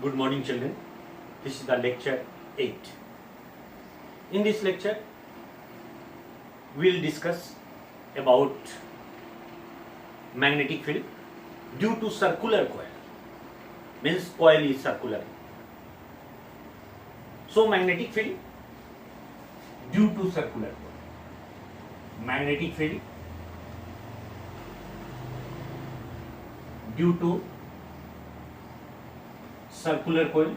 Good morning, children. This is the lecture 8. In this lecture, we will discuss about magnetic field due to circular coil. Means coil is circular. So magnetic field due to circular coil. Magnetic field due to circular coil.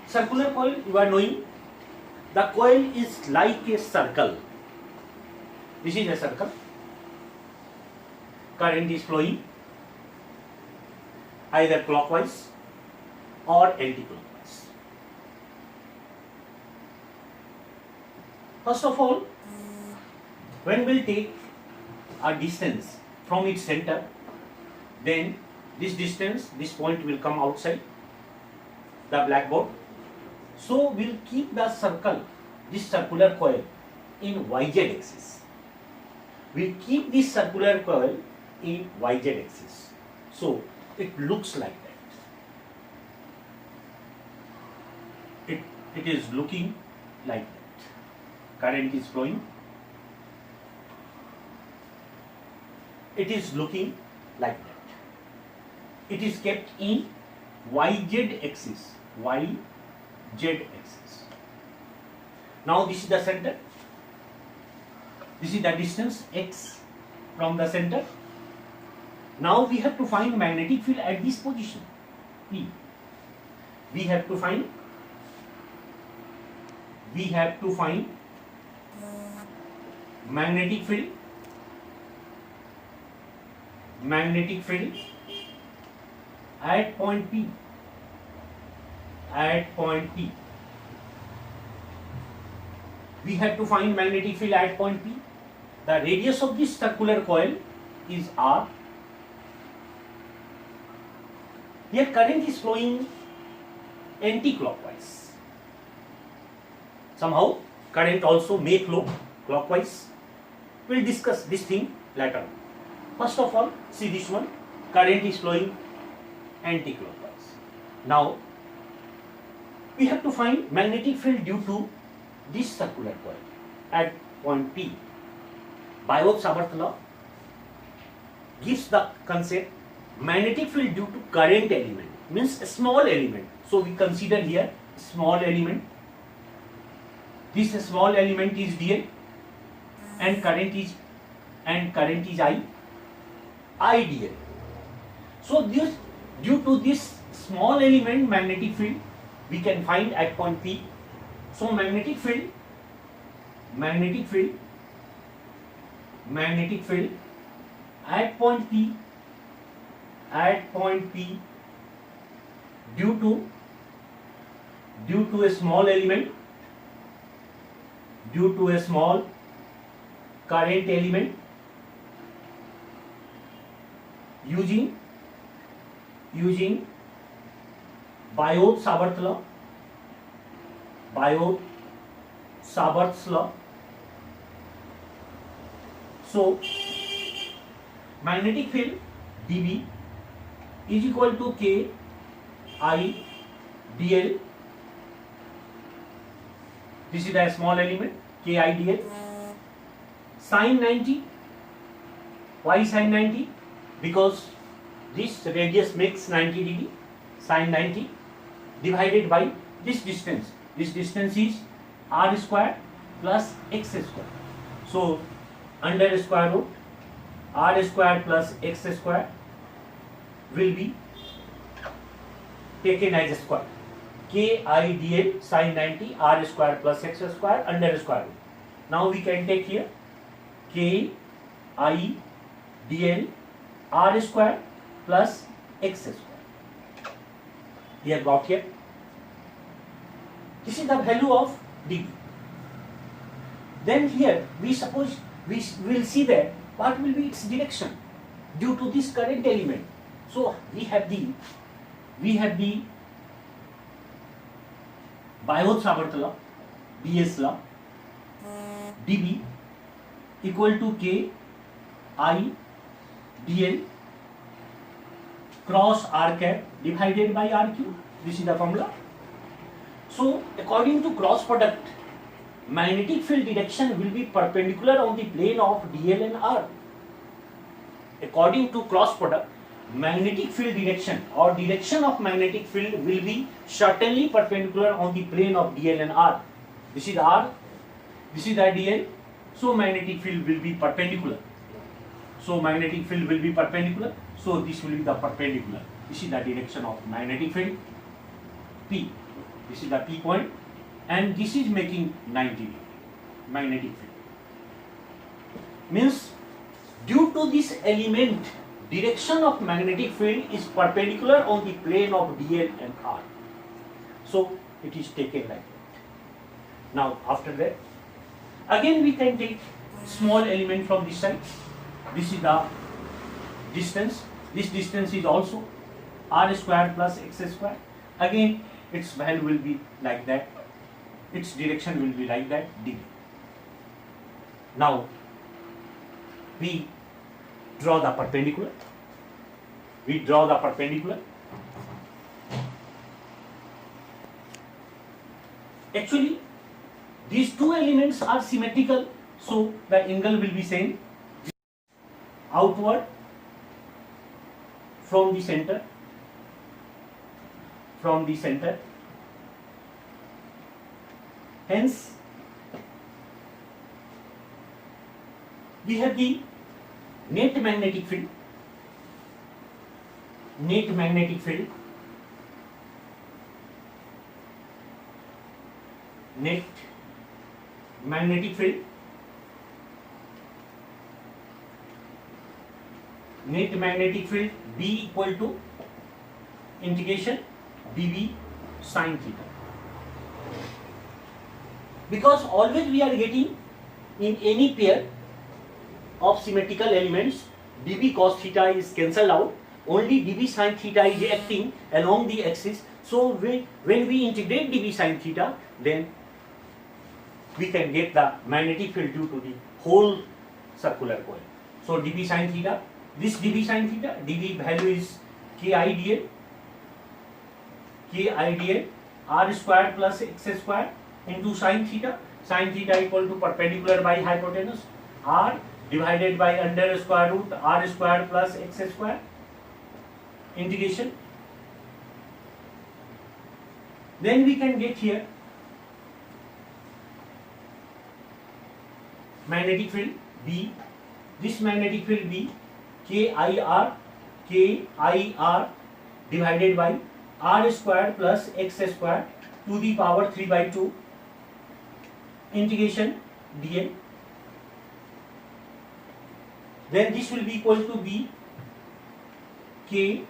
Circular coil, you are knowing, the coil is like a circle. This is a circle. Current is flowing either clockwise or anti-clockwise. First of all, when we'll take a distance from its center, then this distance, this point will come outside the blackboard. So we'll keep the circle, this circular coil, in YZ axis. We'll keep this circular coil in YZ axis. So it looks like that. It is looking like that. Current is flowing. It is looking like that. It is kept in YZ axis. YZ axis. Now this is the center. This is the distance x from the center. Now we have to find magnetic field at this position P. We have to find magnetic field at point P. We have to find magnetic field at point P. The radius of this circular coil is R. Here current is flowing anti-clockwise. Somehow current also may flow clockwise. We will discuss this thing later on. First of all, see this one, current is flowing anti-clockwise. Now we have to find magnetic field due to this circular coil at point P. Biot-Savart law gives the concept magnetic field due to current element, means a small element. So we consider here small element. This small element is dl and current is I dl. So this, due to this small element magnetic field we can find at point P. So magnetic field at point P due to a small element, due to a small current element, using Biot-Savart's law. So magnetic field dB is equal to K I dl. This is the small element K I dl. Sin 90. Why sin 90? Because this radius makes 90 degree. Sin 90 divided by this distance. This distance is r square plus x square. So under square root r square plus x square will be taken as square. K I dl sin 90 r square plus x square under square root. Now we can take here K I dl r square plus x square. We have got here. This is the value of dB. Then here we suppose we will see that what will be its direction due to this current element. So we have the Biot-Savart law, BS law, dB equal to K I dl cross r cap divided by r cube. This is the formula. So according to cross product, magnetic field direction will be perpendicular on the plane of dl and r. According to cross product, magnetic field direction or direction of magnetic field will be certainly perpendicular on the plane of dl and r. This is r, this is the dl, so magnetic field will be perpendicular. So magnetic field will be perpendicular, so this will be the perpendicular. This is the direction of magnetic field P. This is the P point, and this is making 90 degree magnetic field. Means due to this element, direction of magnetic field is perpendicular on the plane of dl and r. So it is taken like that. Now after that, again we can take small element from this side. This is the distance. This distance is also r square plus x square. Again its value will be like that. Its direction will be like that, d. Now we draw the perpendicular. We draw the perpendicular. Actually, these two elements are symmetrical, so the angle will be same. Outward from the center, hence we have the net magnetic field. Net magnetic field B equal to integration dV sin theta. Because always we are getting in any pair of symmetrical elements, dV cos theta is cancelled out, only dV sin theta is acting along the axis. So when we integrate dV sin theta, then we can get the magnetic field due to the whole circular coil. So dV sin theta, this dV sin theta, dV value is Ki dl r square plus x square into sin theta equal to perpendicular by hypotenuse r divided by under square root r square plus x square integration. Then we can get here magnetic field B. This magnetic field B, KIR divided by r square plus x square to the power 3 by 2 integration dl. Then this will be equal to B KIR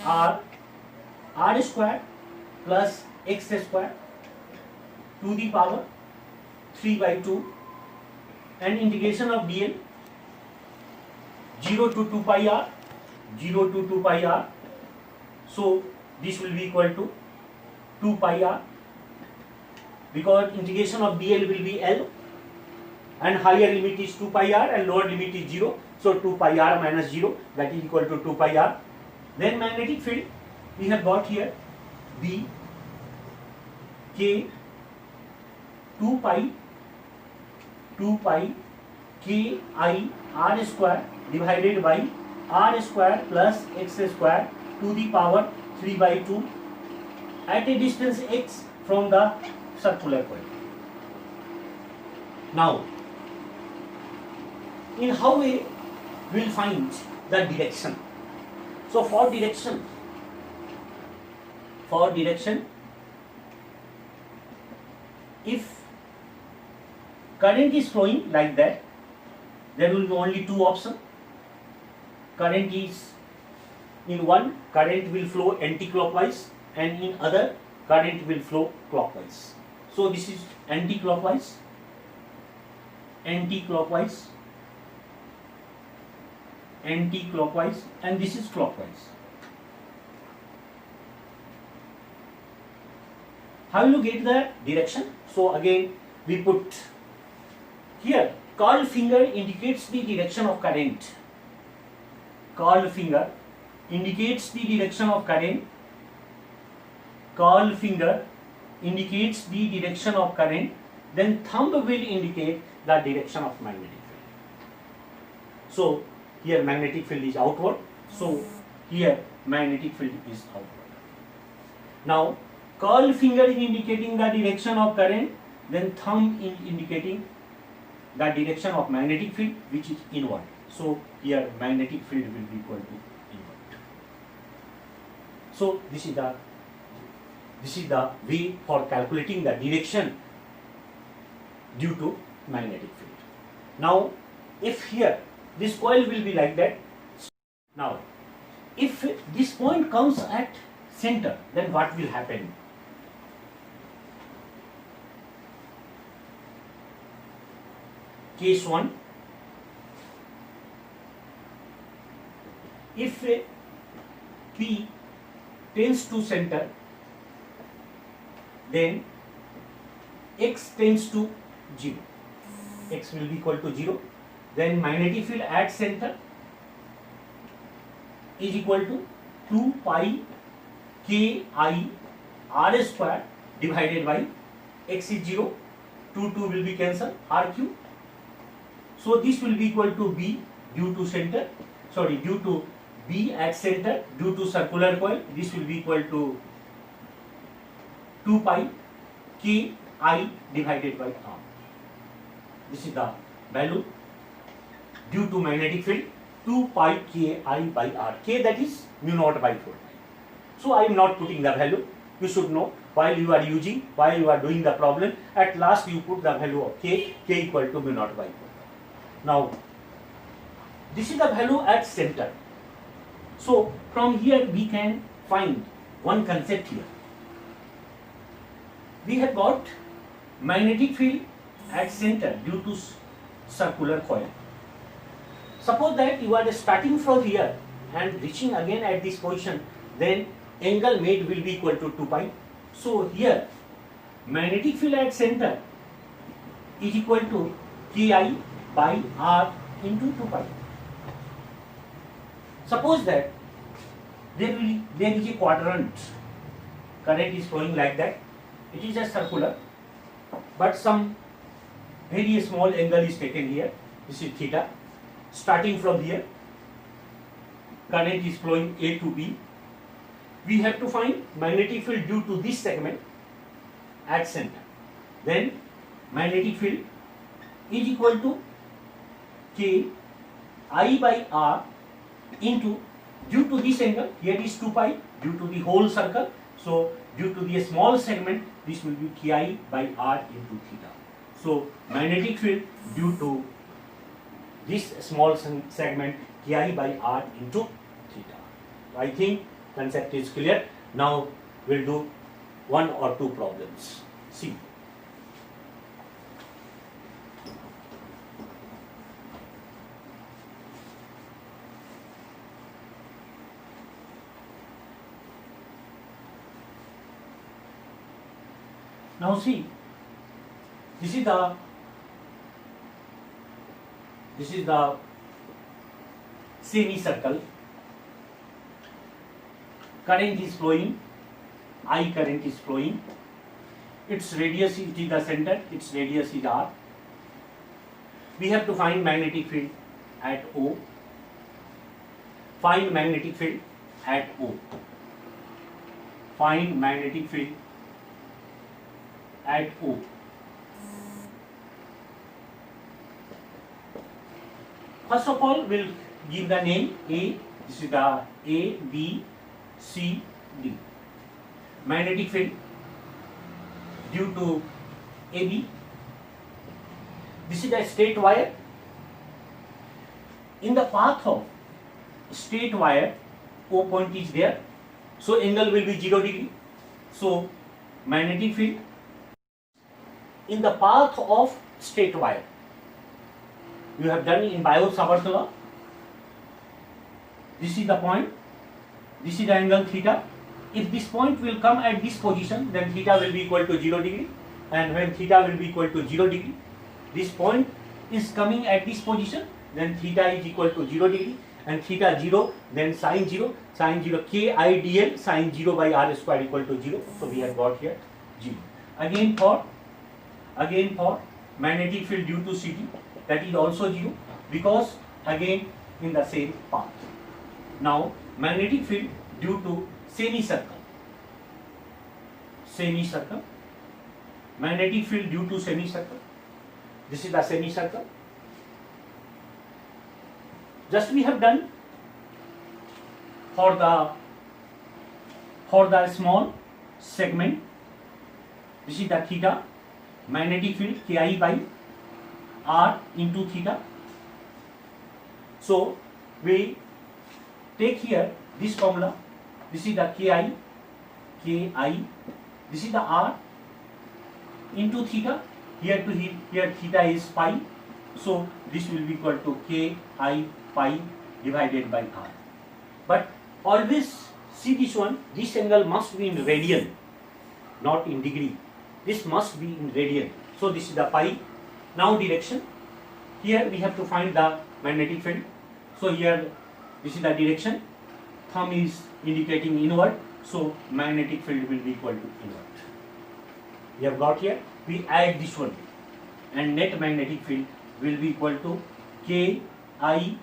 r square plus x square to the power 3 by 2 and integration of dl 0 to 2 pi r, 0 to 2 pi r. So this will be equal to 2 pi r, because integration of dl will be L and higher limit is 2 pi r and lower limit is 0. So 2 pi r minus 0, that is equal to 2 pi r. Then magnetic field we have got here B K 2 pi K I r square divided by r square plus x square to the power 3 by 2 at a distance x from the circular coil. Now, in how we will find the direction? So for direction, if current is flowing like that, there will be only two options. Current is in one, current will flow anti-clockwise, and in other, current will flow clockwise. So this is anti-clockwise, and this is clockwise. How will you get the direction? So again we put here curled finger indicates the direction of current. Curled finger indicates the direction of current. Curled finger indicates the direction of current. Then thumb will indicate the direction of magnetic field. So here magnetic field is outward. So here magnetic field is outward. Now curled finger is indicating the direction of current. Then thumb is indicating the direction of magnetic field, which is inward. So here magnetic field will be equal to inward. So this is the way for calculating the direction due to magnetic field. Now if here this coil will be like that. Now if this point comes at center, then what will happen? Case 1, if P tends to center, then X tends to 0. X will be equal to 0. Then magnetic field at center is equal to 2 pi K I R square divided by X is 0. 2 will be cancelled, R cube. So this will be equal to B due to center, due to B at center, due to circular coil, this will be equal to 2 pi K I divided by R. This is the value due to magnetic field, 2 pi K I by R. K, that is mu naught by 4. So I am not putting the value. You should know while you are doing the problem, at last you put the value of K equal to mu naught by 4. Now this is the value at center. So from here we can find one concept here. We have got magnetic field at center due to circular coil. Suppose that you are starting from here and reaching again at this position, then angle made will be equal to 2 pi. So here magnetic field at center is equal to Ki by R into 2 pi. Suppose that there is a quadrant, current is flowing like that. It is just circular, but some very small angle is taken here. This is theta. Starting from here, current is flowing A to B. We have to find magnetic field due to this segment at center. Then magnetic field is equal to K I by R into, due to this angle, here is 2 pi, due to the whole circle. So due to the small segment, this will be Ki by R into theta. So magnetic field due to this small segment, Ki by R into theta. I think concept is clear. Now we'll do 1 or 2 problems. See. Now see, this is the semicircle. Current is flowing, I current is flowing. Its radius is the center, its radius is R. We have to find magnetic field at O. Find magnetic field at O. Find magnetic field at O. First of all, we'll give the name A. This is the A, B, C, D. Magnetic field due to AB. This is the straight wire. In the path of straight wire, O point is there. So angle will be 0 degree. So magnetic field in the path of straight wire. You have done in Biot-Savart law. This is the point. This is the angle theta. If this point will come at this position, then theta will be equal to 0 degree. And when theta will be equal to 0 degree, this point is coming at this position, then theta is equal to 0 degree, and theta 0, then sine 0, k I dl sine 0 by r square equal to 0. So we have got here 0. Again for magnetic field due to Ct, that is also 0, because again in the same path. Now magnetic field due to semicircle, magnetic field due to semicircle. This is the semicircle. Just we have done for the small segment. This is the theta, magnetic field Ki by r into theta. So we take here this formula. This is the Ki, this is the r into theta. Here to here theta is pi. So this will be equal to Ki pi divided by r. But always see this one, this angle must be in radian, not in degree. This must be in radian. So this is the pi. Now direction. Here we have to find the magnetic field. So here this is the direction. Thumb is indicating inward. So magnetic field will be equal to inward. We have got here. We add this one, and net magnetic field will be equal to Ki pi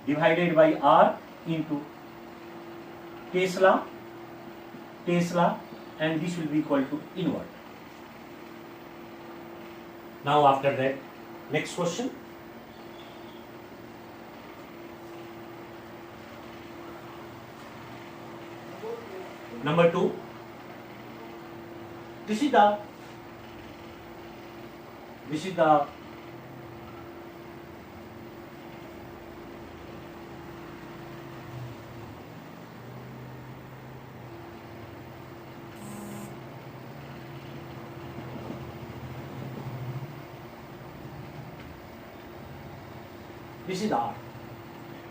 divided by r into Tesla, and this will be equal to inward. Now after that, next question. Number 2. This is the R.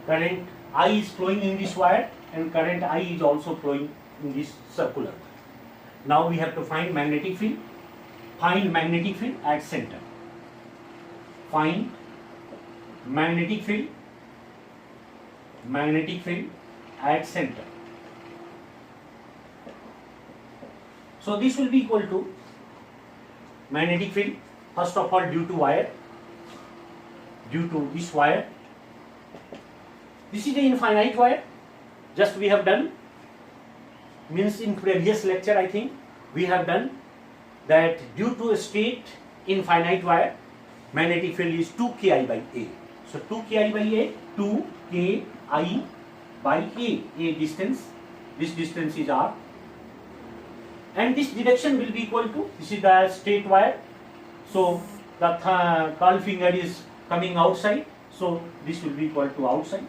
Current I is flowing in this wire, and current I is also flowing in this circular. Now we have to find magnetic field. Find magnetic field at center. Find magnetic field at center. So this will be equal to magnetic field, first of all due to wire, due to this wire. This is the infinite wire. Just we have done, means in previous lecture I think we have done that due to a straight infinite wire, magnetic field is 2 Ki by A. So 2 Ki by A, 2 Ki by A distance, this distance is R, and this direction will be equal to, this is the straight wire, so the curl finger is coming outside, so this will be equal to outside.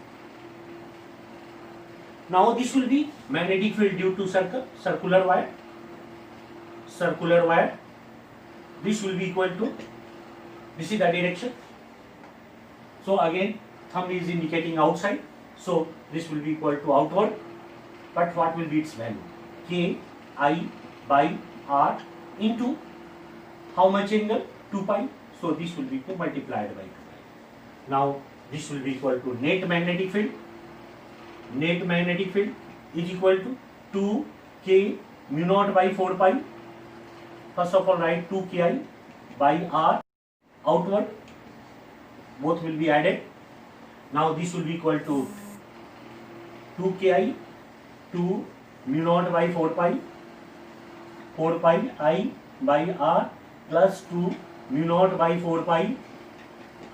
Now this will be magnetic field due to circular wire. This will be equal to, this is the direction. So again thumb is indicating outside, so this will be equal to outward. But what will be its value? Ki by r into how much angle? 2 pi. So this will be multiplied by 2 pi. Now this will be equal to net magnetic field. Net magnetic field is equal to 2 K mu naught by 4 pi. First of all write 2 Ki by r outward. Both will be added. Now this will be equal to 2 Ki 2 mu naught by 4 pi I by r plus 2 mu naught by 4 pi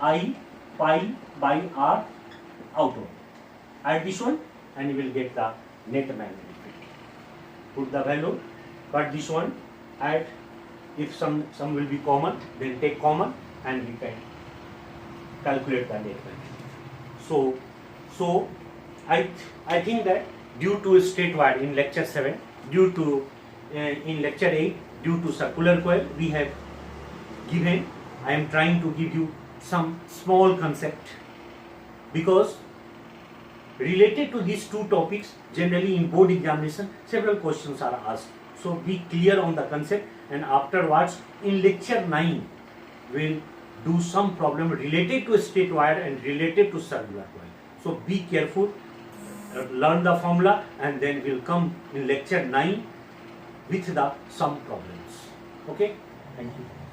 I pi by r outward. Add this one and you will get the net magnetic field. Put the value, cut this one, add. If some will be common, then take common and we can calculate the net magnetic. So I think that due to straight wire in lecture 7, due to in lecture 8, due to circular coil, we have given, I am trying to give you some small concept, because related to these two topics, generally in board examination, several questions are asked. So be clear on the concept, and afterwards in lecture 9, we'll do some problem related to straight wire and related to circular coil. So be careful, learn the formula, and then we'll come in lecture 9 with the some problems. Okay, thank you.